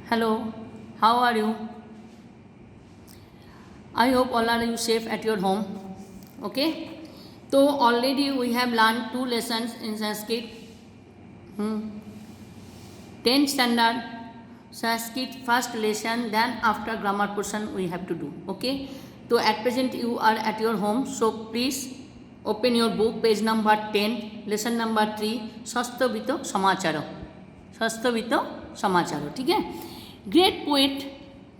Hello, how are you? I hope all are you safe at your home. Okay. So already we have learned two lessons in Sanskrit. 10th standard Sanskrit first lesson, then after grammar portion we have to do. Okay. So at present you are at your home, so please open your book, page number 10, lesson number 3, Sasthavito Samacharo. Sasthavito Samacharo. ठीक है. Great poet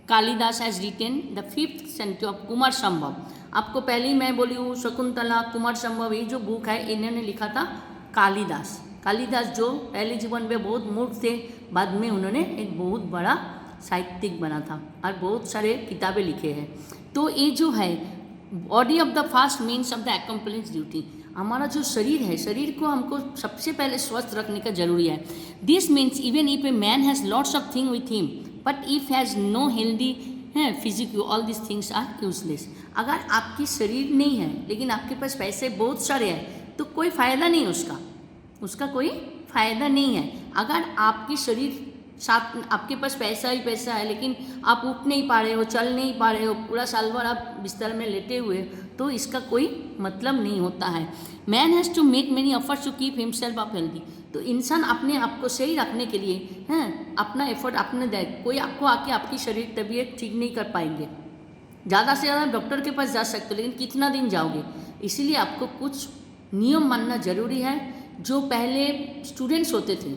Kalidas has written the 5th century of Kumara Sambhava. आपको पहले ही मैं बोली हूँ शकुंतला, कुमार संभव, ये जो बुक है इन्होंने लिखा था कालिदास. कालिदास जो पहले जीवन में बहुत मूर्ख थे, बाद में उन्होंने एक बहुत बड़ा साहित्यिक बना था और बहुत सारे किताबें लिखे हैं. तो ये जो है body of the fast means of the accomplish duty. हमारा जो शरीर है, शरीर को हमको सबसे पहले स्वस्थ रखने का जरूरी है. This means even if a man has lots of thing with him but if has no healthy physique, all this things are useless. अगर आपकी शरीर नहीं है लेकिन आपके पास पैसे बहुत सारे हैं तो कोई फ़ायदा नहीं उसका कोई फ़ायदा नहीं है. अगर आपकी शरीर साथ, आपके पास पैसा ही पैसा है लेकिन आप उठ नहीं पा रहे हो, चल नहीं पा रहे हो, पूरा साल भर आप बिस्तर में लेटे हुए, तो इसका कोई मतलब नहीं होता है. Man has to make many efforts to keep himself up healthy. तो इंसान अपने आप को सही रखने के लिए अपना एफर्ट अपने दे. कोई आपको आके आपकी शरीर तबीयत ठीक नहीं कर पाएंगे. ज़्यादा से ज़्यादा डॉक्टर के पास जा सकते हो, लेकिन कितना दिन जाओगे. इसीलिए आपको कुछ नियम मानना ज़रूरी है. जो पहले स्टूडेंट्स होते थे,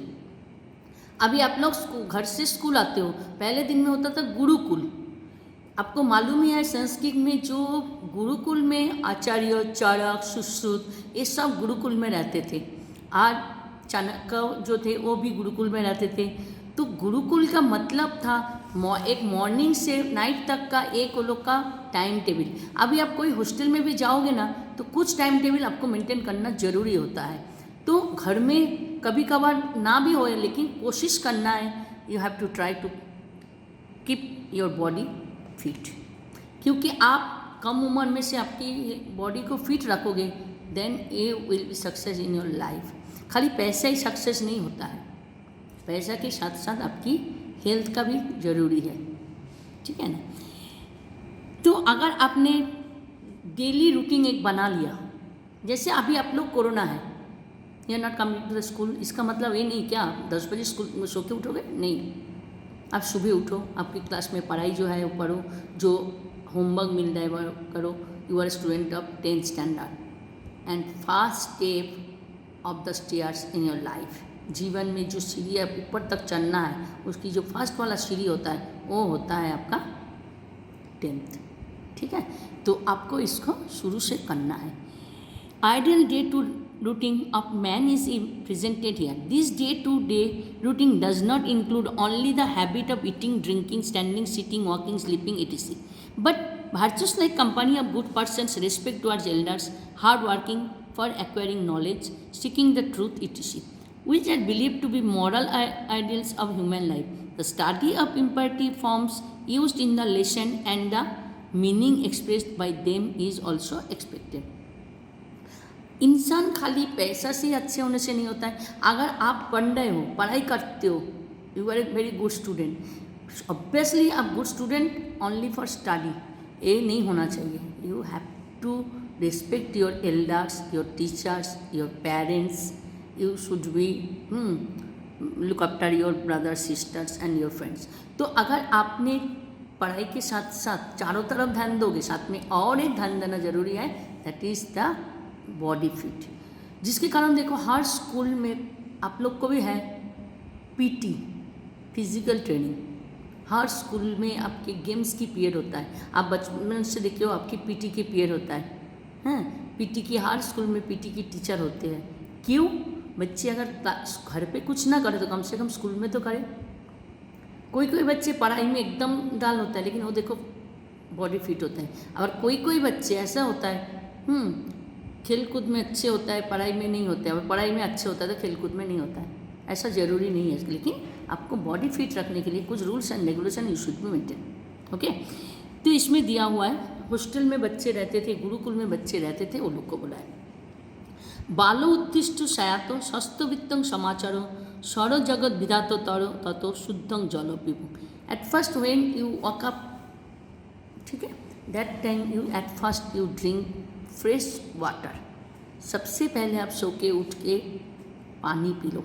अभी आप लोग घर से स्कूल आते हो, पहले दिन में होता था गुरुकुल. आपको मालूम ही है संस्कृत में जो गुरुकुल में आचार्य, चाणक्य, सुश्रुत, ये सब गुरुकुल में रहते थे. और चाणक्य जो थे वो भी गुरुकुल में रहते थे. तो गुरुकुल का मतलब था एक मॉर्निंग से नाइट तक का एक लोग का टाइम टेबल. अभी आप कोई हॉस्टल में भी जाओगे ना तो कुछ टाइम टेबल आपको मेंटेन करना ज़रूरी होता है. तो घर में कभी कभार ना भी हो, लेकिन कोशिश करना है. You have to try to keep your body fit, क्योंकि आप कम उम्र में से आपकी बॉडी को फिट रखोगे देन ये will be success in your life. खाली पैसा ही सक्सेस नहीं होता है, पैसा के साथ साथ आपकी हेल्थ का भी ज़रूरी है. ठीक है ना. तो अगर आपने डेली रूटीन एक बना लिया, जैसे अभी आप लोग कोरोना है, you are not coming to the school, इसका मतलब ये नहीं क्या 10 बजे स्कूल में सो के उठोगे. नहीं, आप सुबह उठो, आपकी क्लास में पढ़ाई जो है वो पढ़ो, जो होमवर्क मिल रहा है वो करो. You are student of 10th standard and first step of the stairs in your life. जीवन में जो सीढ़ी है ऊपर तक चढ़ना है, उसकी जो फर्स्ट वाला सीढ़ी होता है वो होता है आपका 10th. ठीक है. तो आपको इसको शुरू से करना है. Ideal day to routine of man is presented here. This day-to-day routine does not include only the habit of eating, drinking, standing, sitting, walking, sleeping, etc. But virtues like company of good persons, respect towards elders, hard working for acquiring knowledge, seeking the truth, etc., which are believed to be moral ideals of human life. The study of imperative forms used in the lesson and the meaning expressed by them is also expected. इंसान खाली पैसा से अच्छे होने से नहीं होता है. अगर आप पढ़ रहे हो, पढ़ाई करते हो, you are a very good student, obviously आप good student only for study, ये नहीं होना चाहिए. You have to respect your elders, your teachers, your parents. You should be look after your brothers, sisters and your friends. तो अगर आपने पढ़ाई के साथ साथ चारों तरफ ध्यान दोगे, साथ में और एक ध्यान देना जरूरी है, that is the body fit. जिसके कारण देखो हर स्कूल में आप लोग को भी है पीटी, फिजिकल ट्रेनिंग. हर स्कूल में आपके गेम्स की पीरियड होता है. आप बचपन से देखे हो आपकी पीटी की पीरियड होता है. पीटी की हर स्कूल में पीटी की टीचर होते हैं. क्यों? बच्चे अगर घर पे कुछ ना करे तो कम से कम स्कूल में तो करें. कोई कोई बच्चे पढ़ाई में एकदम डाल होता है लेकिन वो देखो बॉडी फिट होता है. और कोई कोई बच्चे ऐसा होता है खेल कूद में अच्छे होता है, पढ़ाई में नहीं होता है, और पढ़ाई में अच्छे होता है तो खेल कूद में नहीं होता है. ऐसा ज़रूरी नहीं है, लेकिन आपको बॉडी फिट रखने के लिए कुछ rules and regulation you should be maintain. Okay. तो इसमें दिया हुआ है हॉस्टल में बच्चे रहते थे, गुरुकुल में बच्चे रहते थे, वो लोग को बुलाए. बालो उत्तिष्ठ सायातो स्वस्थवित्तं समाचारो सर जगत विधात तर ततो शुद्धं जल पिबु. At first when you walk up, ठीक है, that time you at first you drink fresh water. सबसे पहले आप सो के उठ के पानी पी लो,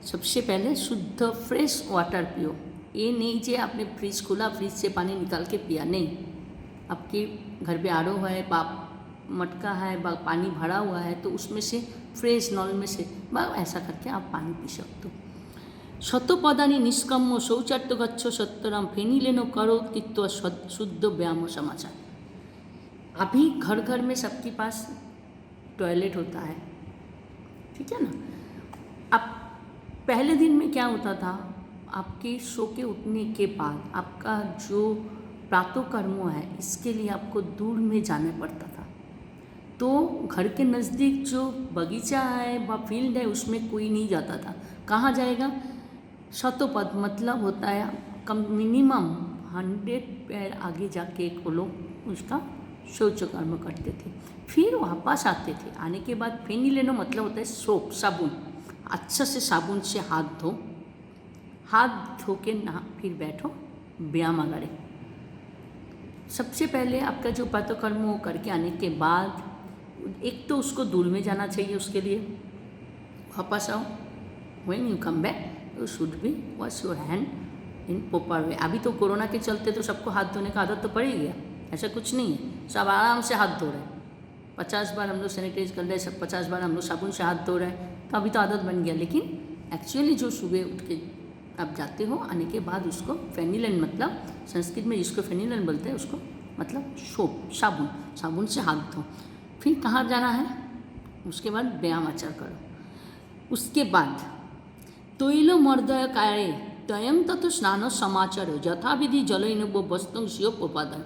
सबसे पहले शुद्ध फ्रेश वाटर पियो। ये नहीं जे आपने फ्रिज खोला, फ्रिज से पानी निकाल के पिया, नहीं। आपके घर पे आर ओ है, मटका है, पानी भरा हुआ है, तो उसमें से फ्रेश नल में से ऐसा करके आप पानी पी सकते हो। शतपदानी निष्कम्य शौचार्थ गच्छ सत्यराम फेनिलेनो करो कित्वा शुद्ध व्यायाम समाचार। अभी घर घर में सबके पास टॉयलेट होता है, ठीक है ना। अब पहले दिन में क्या होता था, आपके सो के उठने के बाद आपका जो प्रातः कर्म है, इसके लिए आपको दूर में जाना पड़ता था। तो घर के नज़दीक जो बगीचा है व फील्ड है, उसमें कोई नहीं जाता था। कहाँ जाएगा? शतपद मतलब होता है कम मिनिमम 100 पैर आगे जाके एक लोग उसका शौच कर्म करते थे, फिर वापस आते थे। आने के बाद फेनी लेना मतलब होता है सोप, साबुन। अच्छा से साबुन से हाथ धो के ना, फिर बैठो व्यायाम अगाड़े। सबसे पहले आपका जो प्रातः कर्म वो करके आने के बाद एक तो उसको दूर में जाना चाहिए, उसके लिए वापस आओ। When you come back you should be wash your hand in proper way. अभी तो कोरोना के चलते तो सबको हाथ धोने का आदत तो पड़ ही गया, ऐसा कुछ नहीं है, सब आराम से हाथ धो रहे हैं। 50 बार हम लोग सैनिटाइज कर रहे हैं, सब 50 बार हम लोग साबुन से हाथ धो रहे हैं, तो अभी तो आदत बन गया। लेकिन एक्चुअली जो सुबह उठ के आप जाते हो, आने के बाद उसको फेनिलन, मतलब संस्कृत में जिसको फेनिलन बोलते हैं, उसको मतलब सोप, साबुन से हाथ धो। फिर कहाँ जाना है? उसके बाद व्यायाम आचार करो। उसके बाद तैलो मर्दय कार्य तयम तत्व स्नान समाचार यथाविधि जलैन वस्तु शिवोपादान।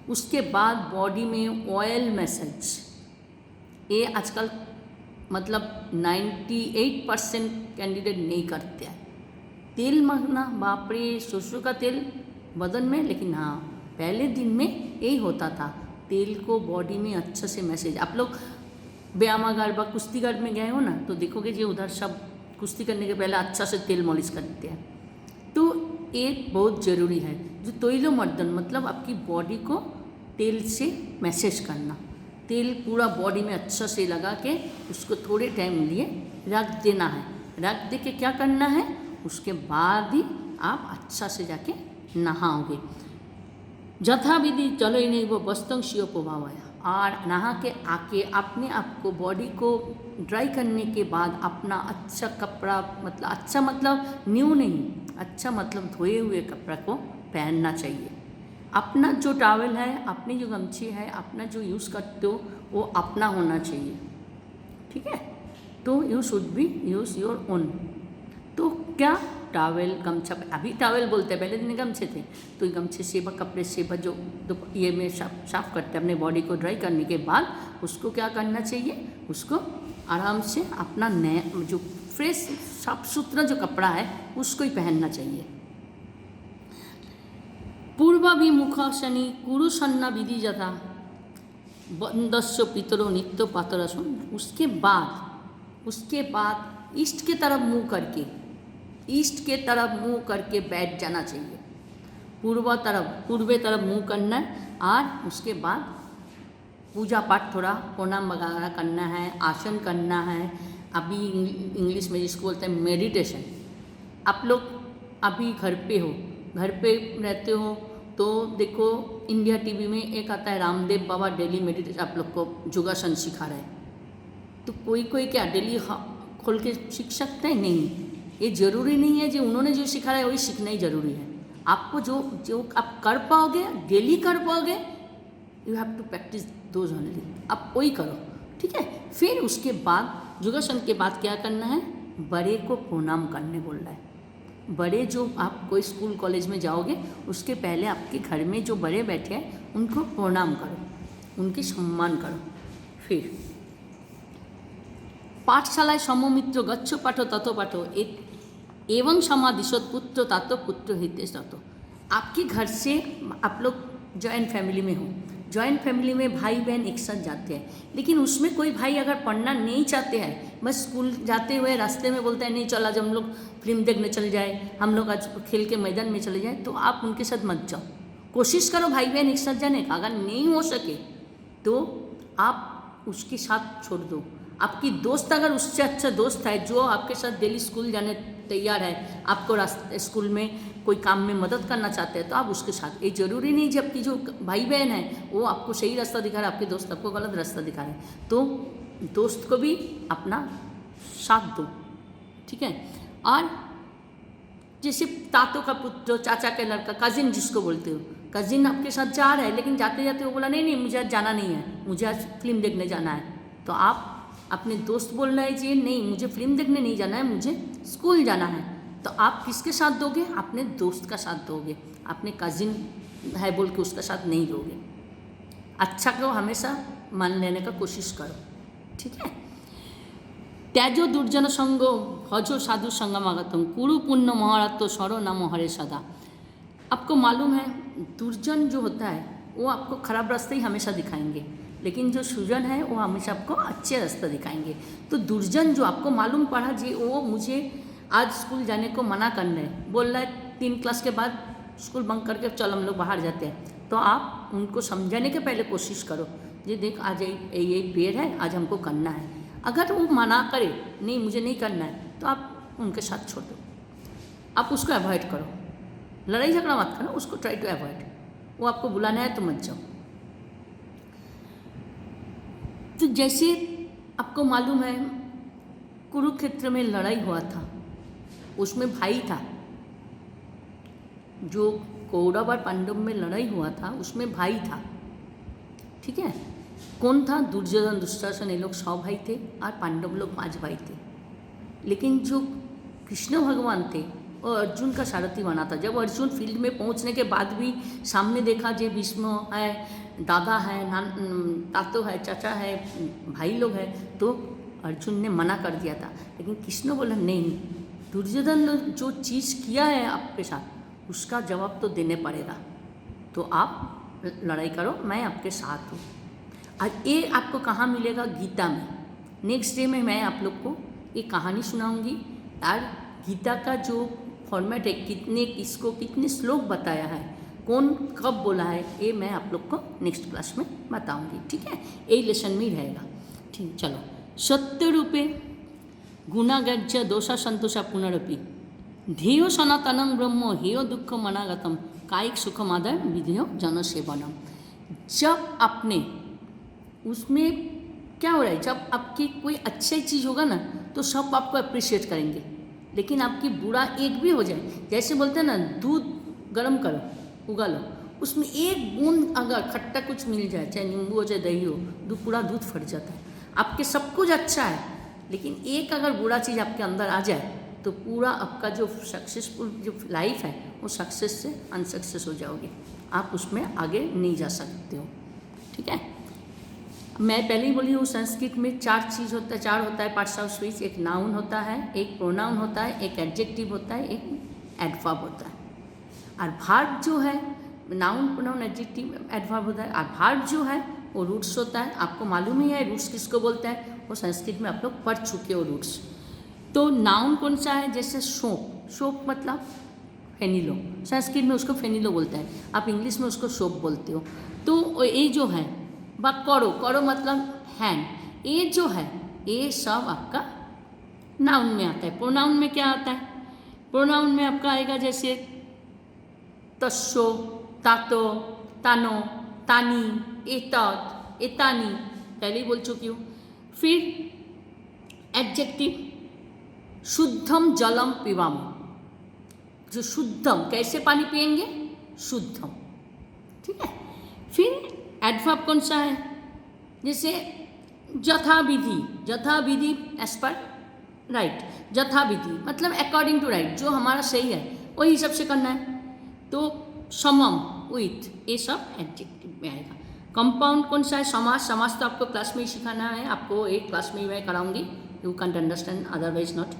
उसके बाद बॉडी में ऑयल मैसेज, ये आजकल मतलब 98% कैंडिडेट नहीं करते हैं। तेल मगना, बाप रे, सरसों का तेल बदन में, लेकिन हाँ पहले दिन में यही होता था, तेल को बॉडी में अच्छा से मैसेज। आप लोग व्यायामागार व कुश्तीगार में गए हो ना, तो देखोगे जी उधर सब कुश्ती करने के पहले अच्छा से तेल मालिश करते हैं। तो ये बहुत ज़रूरी है। जो तैलो मर्दन मतलब आपकी बॉडी को तेल से मैसेज करना, तेल पूरा बॉडी में अच्छा से लगा के उसको थोड़े टाइम लिए रख देना है। रख दे के क्या करना है, उसके बाद ही आप अच्छा से जाके नहाओगे। यथाविधि चलो ही नहीं वो वस्तु शिवोपभाव है। और नहा के आके अपने आप को, बॉडी को ड्राई करने के बाद अपना अच्छा कपड़ा, मतलब अच्छा मतलब न्यू नहीं, अच्छा मतलब धोए हुए कपड़ा को पहनना चाहिए। अपना जो टॉवल है, अपनी जो गमछी है, अपना जो यूज़ करते हो वो अपना होना चाहिए, ठीक है। तो you should B use your own. तो क्या टॉवल, गमछा, अभी टॉवल बोलते हैं, पहले दिन गमछे थे, तो गमछे से कपड़े से जो ये में साफ करते हैं अपने बॉडी को ड्राई करने के बाद, उसको क्या करना चाहिए, उसको आराम से अपना नया जो फ्रेश साफ सुथरा जो कपड़ा है उसको ही पहनना चाहिए। पूर्वाभिमुख शनि कुरुसन्ना विधि जथा बंदस्य पितरो नित्य पातरासन। उसके बाद ईस्ट के तरफ मुँह करके, ईस्ट के तरफ मुँह करके बैठ जाना चाहिए। पूर्वे तरफ मुँह करना है, और उसके बाद पूजा पाठ थोड़ा प्रणाम वगैरह करना है, आसन करना है। अभी इंग्लिश में जिसको बोलते हैं मेडिटेशन। आप लोग अभी घर पे हो, घर पे रहते हो, तो देखो इंडिया टीवी में एक आता है रामदेव बाबा डेली मेडिटेशन, आप लोग को योगासन सिखा रहे हैं। तो कोई क्या डेली खोल के सीख सकते हैं? नहीं, ये ज़रूरी नहीं है जो उन्होंने जो सिखाया है वही सीखना ही ज़रूरी है। आपको जो आप कर पाओगे, डेली कर पाओगे, you have to practise those only, आप वही करो, ठीक है। फिर उसके बाद योगासन के बाद क्या करना है, बड़े को प्रणाम करने बोल रहा है। बड़े जो आप कोई स्कूल कॉलेज में जाओगे, उसके पहले आपके घर में जो बड़े बैठे हैं उनको प्रणाम करो, उनकी सम्मान करो। फिर पाठशालाय सममित्र गच्छ पाठो ततो पाठो एवं समाधिशत पुत्र तातो पुत्र हितेश ततो। आपके घर से, आप लोग जॉइंट फैमिली में हो, जॉइंट फैमिली में भाई बहन एक साथ जाते हैं, लेकिन उसमें कोई भाई अगर पढ़ना नहीं चाहते हैं, बस स्कूल जाते हुए रास्ते में बोलते हैं नहीं चल आज हम लोग फिल्म देखने चले जाए, हम लोग आज खेल के मैदान में चले जाए, तो आप उनके साथ मत जाओ। कोशिश करो भाई बहन एक साथ जाने का, अगर नहीं हो सके तो आप उसके साथ छोड़ दो। आपकी दोस्त अगर उससे अच्छा दोस्त है जो आपके साथ डेली स्कूल जाने तैयार है, आपको रास्ते स्कूल में कोई काम में मदद करना चाहते हैं, तो आप उसके साथ। ये जरूरी नहीं जबकि जो भाई बहन है वो आपको सही रास्ता दिखा रहा है, आपके दोस्त आपको गलत रास्ता दिखा रहे हैं, तो दोस्त को भी अपना साथ दो, ठीक है। और जैसे तातो का पुत्र, चाचा का लड़का, कजिन जिसको बोलते हो, कजिन आपके साथ जा रहा है, लेकिन जाते जाते वो बोला नहीं नहीं मुझे आज जाना नहीं है, मुझे आज फिल्म देखने जाना है, तो आप अपने दोस्त बोल रहे हैं नहीं मुझे फिल्म देखने नहीं जाना है, मुझे स्कूल जाना है, तो आप किसके साथ दोगे? अपने दोस्त का साथ दोगे, अपने कजिन है बोल के उसका साथ नहीं दोगे। अच्छा को हमेशा मान लेने का कोशिश करो, ठीक है। त्याजो दुर्जन संग भजो साधु संगमागतम कुरु पुण्य महारात्म सरो नमो हरे सदा। आपको मालूम है दुर्जन जो होता है वो आपको खराब रास्ते ही हमेशा दिखाएंगे, लेकिन जो सुजन है वो हमेशा आपको अच्छे रास्ते दिखाएंगे। तो दुर्जन जो आपको मालूम पड़ा जी वो मुझे आज स्कूल जाने को मना करना है, बोल रहा है 3 क्लास के बाद स्कूल बंक करके चल हम लोग बाहर जाते हैं, तो आप उनको समझाने के पहले कोशिश करो जी देख आज यही पेड़ है, आज हमको करना है। अगर वो मना करे नहीं मुझे नहीं करना है, तो आप उनके साथ छोड़ो, आप उसको अवॉइड करो, लड़ाई झगड़ा मत करो, उसको ट्राई टू अवॉइड। वो आपको बुलाना है तो मत जाओ। तो जैसे आपको मालूम है कुरुक्षेत्र में लड़ाई हुआ था, उसमें भाई था, जो कौरव और पांडव में लड़ाई हुआ था उसमें भाई था, ठीक है। कौन था? दुर्योधन, दुशासन, ये लोग 100 भाई थे और पांडव लोग 5 भाई थे। लेकिन जो कृष्ण भगवान थे वो अर्जुन का सारथी बना था। जब अर्जुन फील्ड में पहुंचने के बाद भी सामने देखा जे भीष्म है, दादा है, तातो है, चाचा है, भाई लोग हैं, तो अर्जुन ने मना कर दिया था। लेकिन कृष्ण बोला नहीं, दुर्योधन ने जो चीज़ किया है आपके साथ उसका जवाब तो देने पड़ेगा, तो आप लड़ाई करो, मैं आपके साथ हूँ। और ये आपको कहाँ मिलेगा? गीता में। नेक्स्ट डे में मैं आप लोग को ये कहानी सुनाऊंगी और गीता का जो फॉर्मेट है, कितने किसको कितने श्लोक बताया है, कौन कब बोला है, ये मैं आप लोग को नेक्स्ट क्लास में बताऊंगी, ठीक है। यही लेसन में रहेगा, ठीक। चलो, सत्य रूपे गुणागज्य दोषा संतोषा पुनरपि ध्येय सनातनं ब्रह्म हेय दुख मनागतम कायिक सुखमादर विधेय जन सेवनम। जब आपने उसमें क्या हो रहा है, जब आपकी कोई अच्छी चीज़ होगा ना तो सब आपको अप्रिशिएट करेंगे, लेकिन आपकी बुरा एक भी हो जाए, जैसे बोलते हैं ना दूध गर्म करो उगालो, उसमें एक बूंद अगर खट्टा कुछ मिल जाए, चाहे नींबू हो चाहे दही हो, पूरा दूध फट जाता है। आपके सब कुछ अच्छा है, लेकिन एक अगर बुरा चीज़ आपके अंदर आ जाए तो पूरा आपका जो सक्सेसफुल जो लाइफ है वो सक्सेस से अनसक्सेस हो जाओगे, आप उसमें आगे नहीं जा सकते हो, ठीक है। मैं पहले ही बोली हूँ संस्कृत में 4 चीज़ होता है, 4 होता है पार्ट्स ऑफ स्पीच। एक नाउन होता है, एक प्रोनाउन होता है, एक एडजेक्टिव होता है, एक एडवर्ब होता है। और भार्ब जो है, नाउन प्रोनाउन एडजेक्टिव एडवर्ब होता है, और भार्ब जो है वो रूट्स होता है। आपको मालूम ही है रूट्स किसको बोलते हैं, वो संस्कृत में आप लोग पढ़ चुके हो रूट्स। तो नाउन कौन सा है? जैसे सोप, सोप मतलब फेनिलो, संस्कृत में उसको फेनिलो बोलते हैं, आप इंग्लिश में उसको सोप बोलते हो। तो ये जो है बा करो, करो मतलब हैंड, ये जो है ये सब आपका नाउन में आता है। प्रोनाउन में क्या आता है? प्रोनाउन में आपका आएगा जैसे तस्सो, तातो, तानो, तानी, एतत, एतानी, पहले ही बोल चुकी हूँ। फिर एडजेक्टिव शुद्धम जलम पिबाम, जो शुद्धम, कैसे पानी पिएंगे? शुद्धम, ठीक है। फिर एडवर्ब कौन सा है? जैसे यथाविधि, यथाविधि एज पर राइट, यथाविधि मतलब अकॉर्डिंग टू राइट, जो हमारा सही है वही हिसाब से करना है। तो समम, विथ, ये सब एडजेक्टिव में आएगा। कंपाउंड कौन सा है? समास, समास तो आपको क्लास में ही सिखाना है, आपको एक क्लास में ही मैं कराऊंगी, you can't understand otherwise not,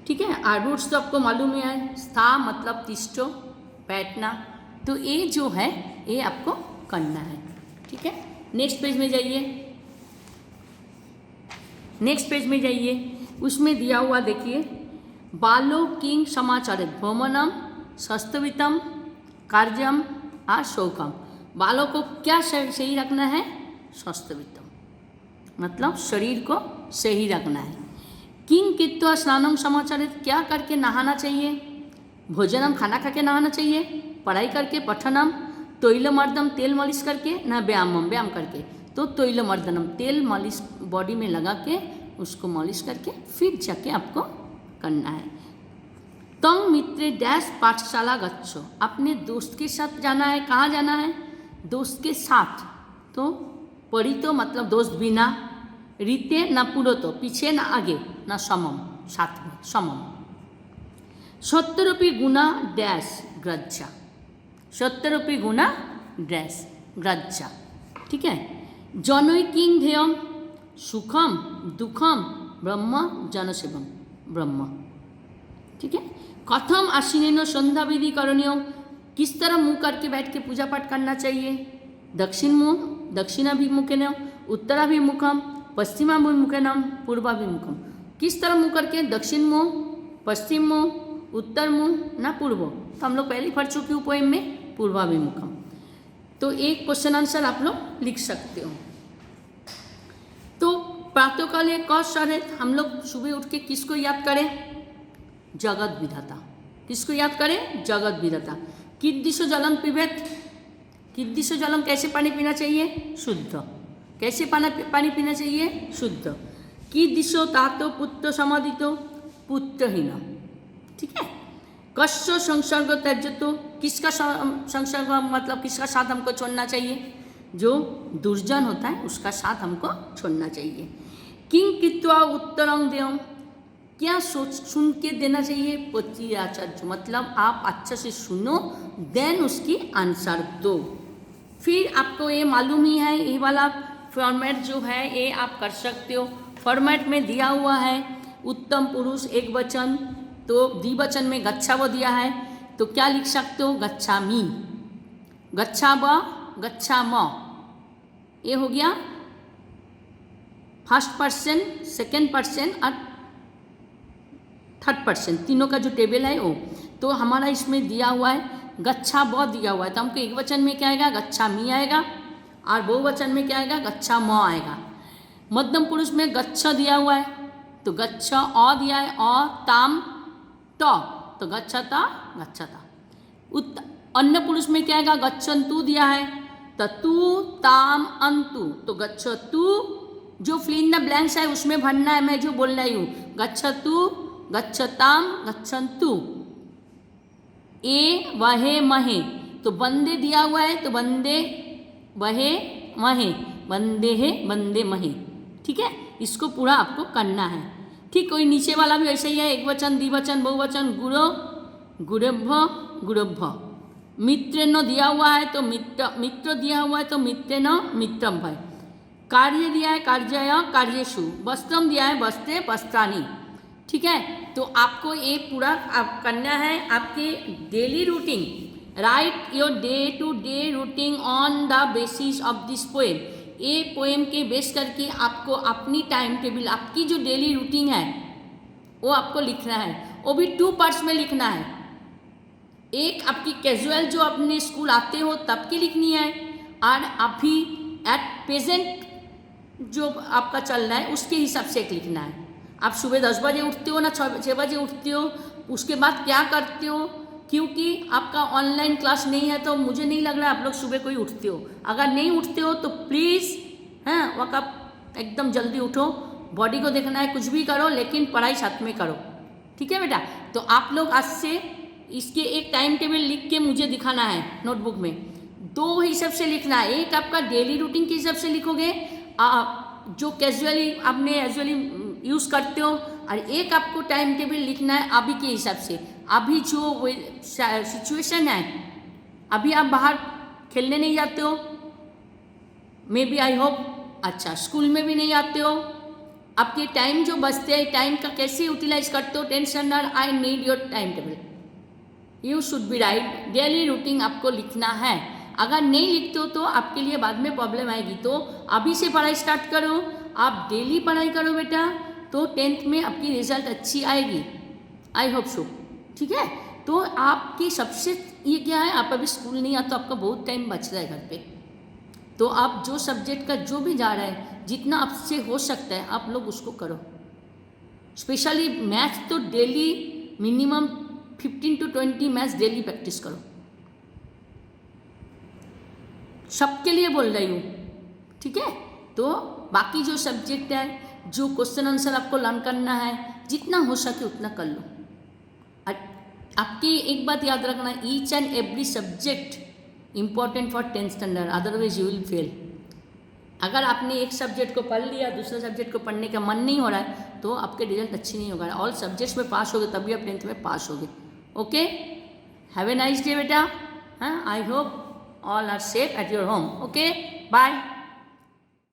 ठीक है। और रूट्स तो आपको मालूम ही है, स्था मतलब तिष्ठो, बैठना, तो ये जो है ये आपको करना है, ठीक है, नेक्स्ट पेज में जाइए, नेक्स्ट पेज में जाइए, उसमें दिया हुआ देखिए, बालो किंग समाचारित भ्रमणम सस्तवितम कार्यम शौकम। बालों को क्या सही रखना है? सस्तवितम, मतलब शरीर को सही रखना है। किंग कित्वा स्नानम समाचारित, क्या करके नहाना चाहिए? भोजनम, खाना खा के नहाना चाहिए, पढ़ाई करके, पठनम तैलमर्दनम, तेल मालिश करके, ना व्यायामम, व्यायाम करके। तो तैलमर्दनम, तेल मालिश बॉडी में लगा के उसको मालिश करके फिर जाके आपको करना है। तंग मित्रे डैश पाठशाला गच्छो, अपने दोस्त के साथ जाना है। कहाँ जाना है? दोस्त के साथ। तो पढ़ी तो मतलब दोस्त बिना, रीते ना पूरो तो पीछे ना आगे, ना समम, साथ में समम। सत्तरपि गुना डैश ग्रज्जा, सत्तरपि गुना डैश ग्रज्जा, ठीक है। जनैकिंग ध्येयम सुखम दुखम ब्रह्म जनसेवम ब्रह्म, ठीक है। कथम आसीनेन संध्या विधि करणीय, किस तरह मुँह करके बैठ के पूजा पाठ करना चाहिए? दक्षिण मुँह, दक्षिणाभिमुखेन, उत्तराभिमुखम, पश्चिमाभिमुखेन, पूर्वाभिमुखम। किस तरह मुँह करके? दक्षिण मुँह, पश्चिम मुँह, उत्तर मुँह, ना पूर्व। तो हम लोग पहले पढ़ चुके हैं पोएम में पूर्वाभिमुखम। तो एक क्वेश्चन आंसर आप लोग लिख सकते हो। तो प्रातःकाल एक कौशल, हम लोग सुबह उठ के किसको याद करें? जगत विधाता। किसको याद करें? जगत विधाता। कीदृश जलम पिबेत, कीदृश जलम, कैसे पानी पीना चाहिए? शुद्ध। कैसे पानी पीना चाहिए? शुद्ध। कीदृशो तातो पुत्र समादितो, पुत्रहीन, ठीक है। कस्य संसर्ग त्यज्यतो, किसका संसर्ग मतलब किसका साथ हमको छोड़ना चाहिए? जो दुर्जन होता है उसका साथ हमको छोड़ना चाहिए। किंग कित्वा उत्तरंग देयम, क्या सोच सुन के देना चाहिए? पति आचार्य, मतलब आप अच्छा से सुनो देन उसकी आंसर दो। फिर आपको ये मालूम ही है, ये वाला फॉर्मेट जो है ये आप कर सकते हो। फॉर्मेट में दिया हुआ है उत्तम पुरुष एक वचन, तो द्विवचन में गच्छाव दिया है, तो क्या लिख सकते हो? गच्छामि, गच्छाव, गच्छाम, ये हो गया फर्स्ट पर्सन, सेकेंड पर्सन और थर्ड पर्सन, तीनों का जो टेबल है वो। तो हमारा इसमें दिया हुआ है गच्छाव दिया हुआ है, तो हमको एक वचन में क्या आएगा? गच्छामि आएगा, और बहुवचन में क्या आएगा? गच्छाम आएगा। मध्यम पुरुष में गच्छ दिया हुआ है, तो गच्छ अ दिया है, अ ताम ट, तो गच्छता गच्छता। अन्य पुरुष में क्या आएगा? गच्छन्तु दिया है, तो तू ताम अंतु, तो गच्छतु, जो फिल इन द ब्लैंक्स है उसमें भरना है, मैं जो बोल रही हूँ। गच्छतु, गच्छताम, गच्छन्तु। ए वहे महे, तो बंदे दिया हुआ है, तो बंदे वहे महे, बंदे है बंदे महे, ठीक है। इसको पूरा आपको करना है, ठीक। कोई नीचे वाला भी ऐसे ही है, एक वचन, द्विवचन, बहुवचन, गुरो, गुरभ्य, गुरभ्य। मित्रेन दिया हुआ है तो मित्र, मित्र दिया हुआ है तो मित्रेन मित्रम भाई। कार्य दिया है कार्याय कार्येषु, वस्त्रम दिया है वस्त्रे वस्त्राणि, ठीक है। तो आपको ये पूरा आप करना है आपके daily routine. Write your day to day routine on the basis of this poem. ये पोएम के बेस करके आपको अपनी टाइम टेबल, आपकी जो डेली रूटीन है वो आपको लिखना है, वो भी 2 पार्ट्स में लिखना है। एक आपकी कैजुअल जो अपने स्कूल आते हो तब की लिखनी है, और अभी एट प्रेजेंट जो आपका चल रहा है उसके हिसाब से एक लिखना है। आप सुबह 10 बजे उठते हो ना 6 बजे उठते हो, उसके बाद क्या करते हो? क्योंकि आपका ऑनलाइन क्लास नहीं है तो मुझे नहीं लग रहा है आप लोग सुबह कोई उठते हो। अगर नहीं उठते हो तो प्लीज़ हैं वक़्त एकदम जल्दी उठो, बॉडी को देखना है, कुछ भी करो लेकिन पढ़ाई साथ में करो, ठीक है बेटा। तो आप लोग आज से इसके एक टाइम टेबल लिख के मुझे दिखाना है नोटबुक में। 2 हिसाब से लिखना है, एक आपका डेली रूटीन के हिसाब से लिखोगे जो कैजुअली आपने एजुअली यूज़ करते हो, और एक आपको टाइम टेबल लिखना है अभी के हिसाब से। अभी जो सिचुएशन है, अभी आप बाहर खेलने नहीं जाते हो, मे बी आई होप, अच्छा स्कूल में भी नहीं आते हो, आपके टाइम जो बचते हैं टाइम का कैसे यूटिलाइज करते हो? टेंशन और I need your time table, you should B right. Daily routine आपको लिखना है, अगर नहीं लिखते हो तो आपके लिए बाद में प्रॉब्लम आएगी। तो अभी से पढ़ाई स्टार्ट करो, आप डेली पढ़ाई करो बेटा, तो 10th में आपकी रिजल्ट अच्छी आएगी। आई होप सो, ठीक है। तो आपकी सबसे ये क्या है, आप अभी स्कूल नहीं आता, तो आपका बहुत टाइम बच रहा है घर पे, तो आप जो सब्जेक्ट का जो भी जा रहा है, जितना आपसे हो सकता है आप लोग उसको करो। स्पेशली मैथ्स तो daily minimum 15 to 20 maths daily practice करो, सबके लिए बोल रही हूँ, ठीक है। तो बाकी जो सब्जेक्ट है, जो क्वेश्चन आंसर आपको लर्न करना है, जितना हो सके उतना कर लो। आपकी एक बात याद रखना, each and every subject important for 10th standard, otherwise you will fail. अगर आपने एक सब्जेक्ट को पढ़ लिया, दूसरे सब्जेक्ट को पढ़ने का मन नहीं हो रहा है, तो आपके रिजल्ट अच्छी नहीं होगा। ऑल सब्जेक्ट्स में पास होगे तभी आप 10th में पास होगे। Okay, have a nice day बेटा। हाँ, I hope all are safe at your home. Okay, bye.